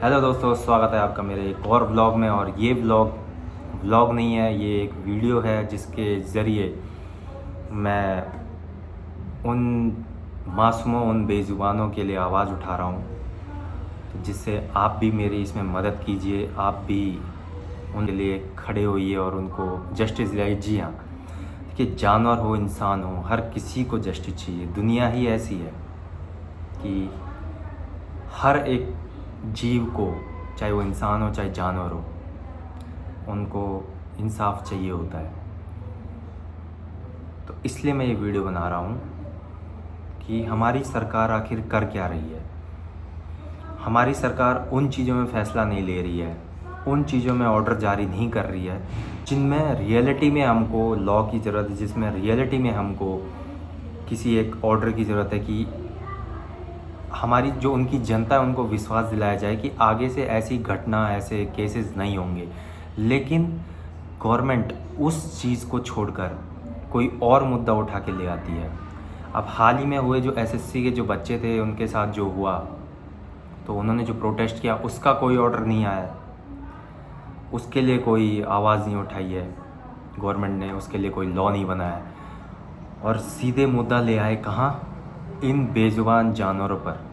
Hello दोस्तों, स्वागत है आपका मेरे एक और व्लॉग में। और ये व्लॉग नहीं है, ये एक वीडियो है जिसके ज़रिए मैं उन मासूमों, उन बेज़ुबानों के लिए आवाज़ उठा रहा हूँ, तो जिससे आप भी मेरी इसमें मदद कीजिए। आप भी उनके लिए खड़े होइए और उनको जस्टिस दिलाइए। जी हाँ, देखिए, जानवर हो, इंसान हो, हर किसी को जस्टिस चाहिए। दुनिया ही ऐसी है कि हर एक जीव को, चाहे वो इंसान हो चाहे जानवर हो, उनको इंसाफ चाहिए होता है। तो इसलिए मैं ये वीडियो बना रहा हूँ कि हमारी सरकार आखिर कर क्या रही है। हमारी सरकार उन चीज़ों में फ़ैसला नहीं ले रही है, उन चीज़ों में ऑर्डर जारी नहीं कर रही है जिनमें रियलिटी में हमको लॉ की ज़रूरत है, जिसमें रियलिटी में हमको किसी एक ऑर्डर की ज़रूरत है कि हमारी जो उनकी जनता है उनको विश्वास दिलाया जाए कि आगे से ऐसी घटना, ऐसे केसेस नहीं होंगे। लेकिन गवर्नमेंट उस चीज़ को छोड़कर कोई और मुद्दा उठा के ले आती है। अब हाल ही में हुए जो एसएससी के जो बच्चे थे, उनके साथ जो हुआ, तो उन्होंने जो प्रोटेस्ट किया उसका कोई ऑर्डर नहीं आया, उसके लिए कोई आवाज़ नहीं उठाई है गवर्नमेंट ने, उसके लिए कोई लॉ नहीं बनाया और सीधे मुद्दा ले आए कहाँ, इन बेजुबान जानवरों पर।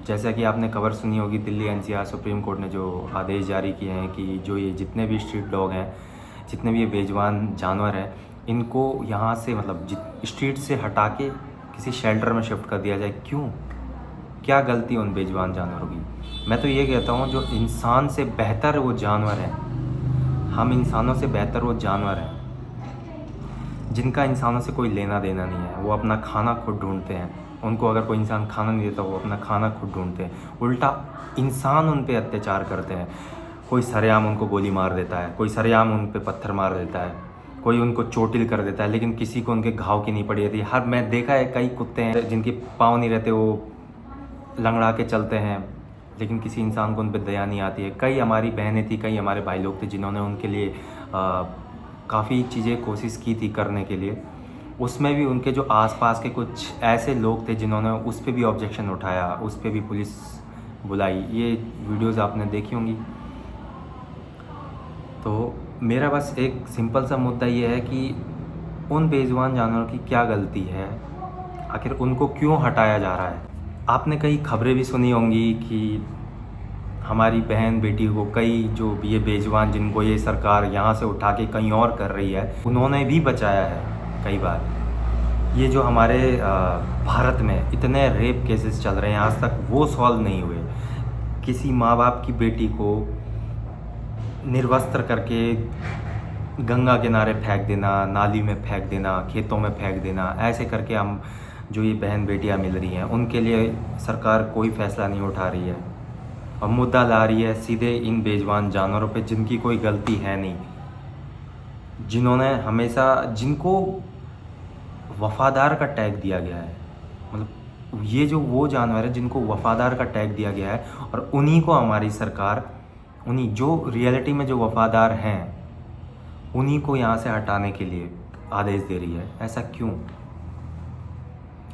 जैसा कि आपने खबर सुनी होगी, दिल्ली एनसीआर सुप्रीम कोर्ट ने जो आदेश जारी किए हैं कि जो ये जितने भी स्ट्रीट डॉग हैं, जितने भी ये बेजुबान जानवर हैं, इनको यहाँ से स्ट्रीट से हटा के किसी शेल्टर में शिफ्ट कर दिया जाए। क्यों? क्या गलती उन बेजुबान जानवरों की? मैं तो ये कहता हूँ, जो इंसान से बेहतर वो जानवर हैं, हम इंसानों से बेहतर वो जानवर हैं जिनका इंसानों से कोई लेना देना नहीं है। वो अपना खाना खुद ढूंढते हैं। उनको अगर कोई इंसान खाना नहीं देता, वो अपना खाना खुद ढूंढते हैं। उल्टा इंसान उन पे अत्याचार करते हैं। कोई सरेआम उनको गोली मार देता है, कोई सरेआम उन पे पत्थर मार देता है, कोई उनको चोटिल कर देता है, लेकिन किसी को उनके घाव की नहीं पड़ी रहती। हर मैं देखा है, कई कुत्ते हैं जिनके पाँव नहीं रहते, वो लंगड़ा के चलते हैं, लेकिन किसी इंसान को उन पर दया नहीं आती है। कई हमारी बहनें थी, कई हमारे भाई लोग थे जिन्होंने उनके लिए काफ़ी चीज़ें कोशिश की थी करने के लिए। उसमें भी उनके जो आसपास के कुछ ऐसे लोग थे जिन्होंने उस पर भी ऑब्जेक्शन उठाया, उस पर भी पुलिस बुलाई। ये वीडियोज़ आपने देखी होंगी। तो मेरा बस एक सिंपल सा मुद्दा ये है कि उन बेजुबान जानवरों की क्या गलती है, आखिर उनको क्यों हटाया जा रहा है। आपने कई खबरें भी सुनी होंगी कि हमारी बहन बेटी को, कई जो ये बेजुबान जिनको ये सरकार यहाँ से उठा के कहीं और कर रही है, उन्होंने भी बचाया है कई बार। ये जो हमारे भारत में इतने रेप केसेस चल रहे हैं, आज तक वो सॉल्व नहीं हुए। किसी माँ बाप की बेटी को निर्वस्त्र करके गंगा किनारे फेंक देना, नाली में फेंक देना, खेतों में फेंक देना, ऐसे करके हम जो ये बहन बेटियाँ मिल रही हैं, उनके लिए सरकार कोई फ़ैसला नहीं उठा रही है और मुद्दा ला रही है सीधे इन बेजुबान जानवरों पे जिनकी कोई गलती है नहीं, जिनको वफ़ादार का टैग दिया गया है। ये जो वो जानवर है जिनको वफ़ादार का टैग दिया गया है, और उन्हीं को हमारी सरकार, उन्हीं जो रियलिटी में जो वफ़ादार हैं, उन्हीं को यहाँ से हटाने के लिए आदेश दे रही है। ऐसा क्यों?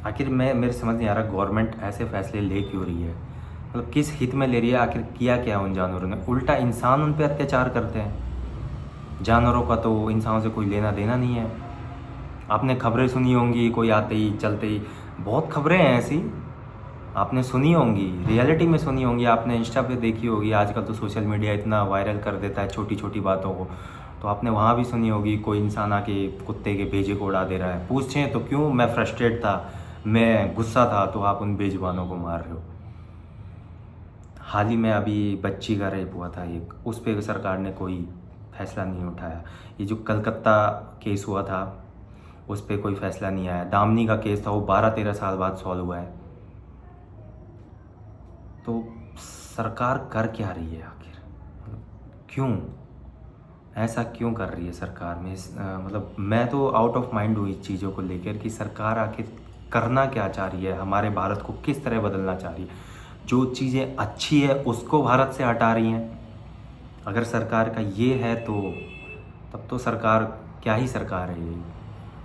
आखिर मेरे समझ नहीं आ रहा, गवर्नमेंट ऐसे फ़ैसले ले क्यों रही है? किस हित में ले रही है? आखिर किया क्या उन जानवरों ने? उल्टा इंसान उन पे अत्याचार करते हैं। जानवरों का तो इंसानों से कोई लेना देना नहीं है। आपने खबरें सुनी होंगी, कोई आते ही चलते ही, बहुत खबरें हैं ऐसी, आपने सुनी होंगी, रियलिटी में सुनी होंगी, आपने इंस्टा पे देखी होगी। आजकल तो सोशल मीडिया इतना वायरल कर देता है छोटी छोटी बातों को, तो आपने वहाँ भी सुनी होगी, कोई इंसान आके कुत्ते के भेजे को उड़ा दे रहा है। पूछें तो क्यों? मैं फ्रस्ट्रेट था, मैं गुस्सा था, तो आप उन बेजुबानों को मार रहे हो। हाल ही में अभी बच्ची का रेप हुआ था एक, उस पर सरकार ने कोई फ़ैसला नहीं उठाया। ये जो कलकत्ता केस हुआ था, उस पर कोई फ़ैसला नहीं आया। दामनी का केस था, वो 12-13 साल बाद सॉल्व हुआ है। तो सरकार कर क्या रही है आखिर? क्यों ऐसा क्यों कर रही है सरकार में? मैं तो आउट ऑफ माइंड हूँ इस चीज़ों को लेकर कि सरकार आखिर करना क्या चाह रही है, हमारे भारत को किस तरह बदलना चाह रही है। जो चीज़ें अच्छी है उसको भारत से हटा रही हैं। अगर सरकार का ये है तो तब तो सरकार क्या ही सरकार है ये।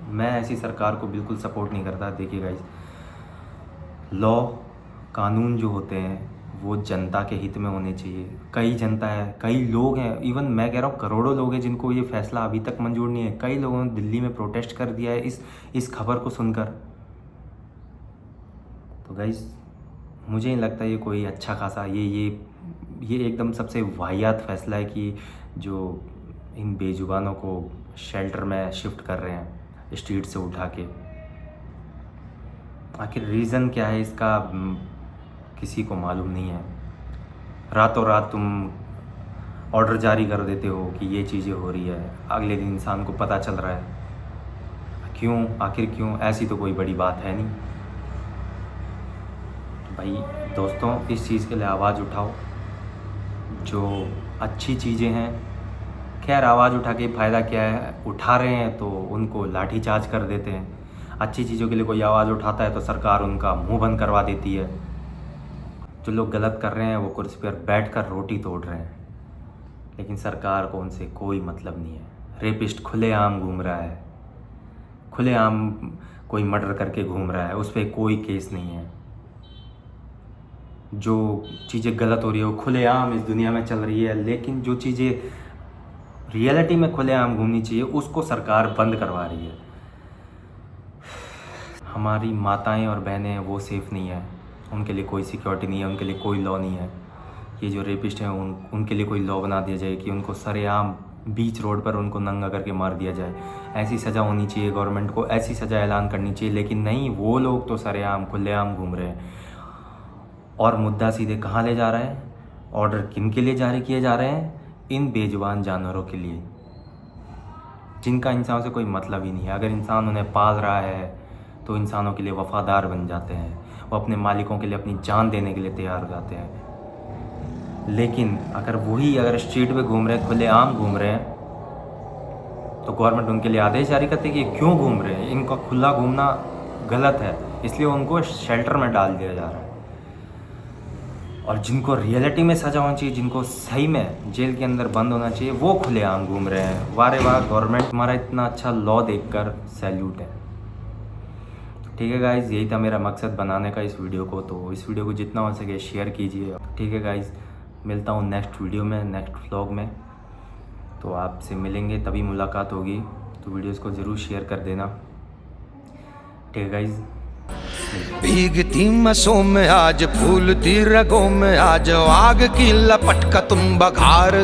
मैं ऐसी सरकार को बिल्कुल सपोर्ट नहीं करता। देखिए गाइस, लॉ, कानून जो होते हैं वो जनता के हित में होने चाहिए। कई जनता है, कई लोग हैं, इवन मैं कह रहा हूँ करोड़ों लोग हैं जिनको ये फैसला अभी तक मंजूर नहीं है। कई लोगों ने दिल्ली में प्रोटेस्ट कर दिया है इस खबर को सुनकर। तो गाइस मुझे नहीं लगता ये कोई अच्छा खासा ये एकदम सबसे वाहियात फैसला है कि जो इन बेजुबानों को शेल्टर में शिफ्ट कर रहे हैं स्ट्रीट से उठा के। आखिर रीज़न क्या है इसका किसी को मालूम नहीं है। रातों रात तुम ऑर्डर जारी कर देते हो कि ये चीज़ें हो रही है, अगले दिन इंसान को पता चल रहा है। क्यों? आखिर क्यों? ऐसी तो कोई बड़ी बात है नहीं। भाई दोस्तों, इस चीज़ के लिए आवाज़ उठाओ। जो अच्छी चीज़ें हैं, खैर आवाज़ उठा के फ़ायदा क्या है, उठा रहे हैं तो उनको लाठीचार्ज कर देते हैं। अच्छी चीज़ों के लिए कोई आवाज़ उठाता है तो सरकार उनका मुंह बंद करवा देती है। जो लोग गलत कर रहे हैं वो कुर्सी पर बैठकर रोटी तोड़ रहे हैं, लेकिन सरकार को उनसे कोई मतलब नहीं है। रेपिस्ट खुलेआम घूम रहा है, खुलेआम कोई मर्डर करके घूम रहा है, उस पर कोई केस नहीं है। जो चीज़ें गलत हो रही है वो खुलेआम इस दुनिया में चल रही है, लेकिन जो चीज़ें रियलिटी में खुलेआम घूमनी चाहिए उसको सरकार बंद करवा रही है। हमारी माताएं और बहनें वो सेफ़ नहीं है, उनके लिए कोई सिक्योरिटी नहीं है, उनके लिए कोई लॉ नहीं है। ये जो रेपिस्ट हैं उनके लिए कोई लॉ बना दिया जाए कि उनको सरेआम बीच रोड पर उनको नंगा करके मार दिया जाए। ऐसी सज़ा होनी चाहिए, गवर्नमेंट को ऐसी सज़ा ऐलान करनी चाहिए। लेकिन नहीं, वो लोग तो सरेआम खुलेआम घूम रहे हैं। और मुद्दा सीधे कहाँ ले जा रहा है? ऑर्डर किन के लिए जारी किए जा रहे हैं? इन बेजुबान जानवरों के लिए, जिनका इंसानों से कोई मतलब ही नहीं है। अगर इंसान उन्हें पाल रहा है तो इंसानों के लिए वफ़ादार बन जाते हैं, वो अपने मालिकों के लिए अपनी जान देने के लिए तैयार हो जाते हैं। लेकिन अगर स्ट्रीट पे घूम रहे हैं, खुलेआम घूम रहे हैं, तो गवर्नमेंट उनके लिए आदेश जारी करती है कि क्यों घूम रहे हैं। इनका खुला घूमना गलत है, इसलिए उनको शेल्टर में डाल दिया जा रहा है। और जिनको रियलिटी में सज़ा होनी चाहिए, जिनको सही में जेल के अंदर बंद होना चाहिए, वो खुलेआम घूम रहे हैं। वारे वाह गवर्नमेंट, हमारा इतना अच्छा लॉ देखकर सैल्यूट है। ठीक है गाइज़, यही था मेरा मकसद बनाने का इस वीडियो को। तो इस वीडियो को जितना हो सके शेयर कीजिए। ठीक है गाइज़, मिलता हूँ नेक्स्ट वीडियो में, नेक्स्ट व्लॉग में। तो आपसे मिलेंगे, तभी मुलाकात होगी। तो वीडियोस को ज़रूर शेयर कर देना। ठीक है गाइज़। भीगती मसों में आज, फूलती रगों में आज, आग की लपट का तुम बघार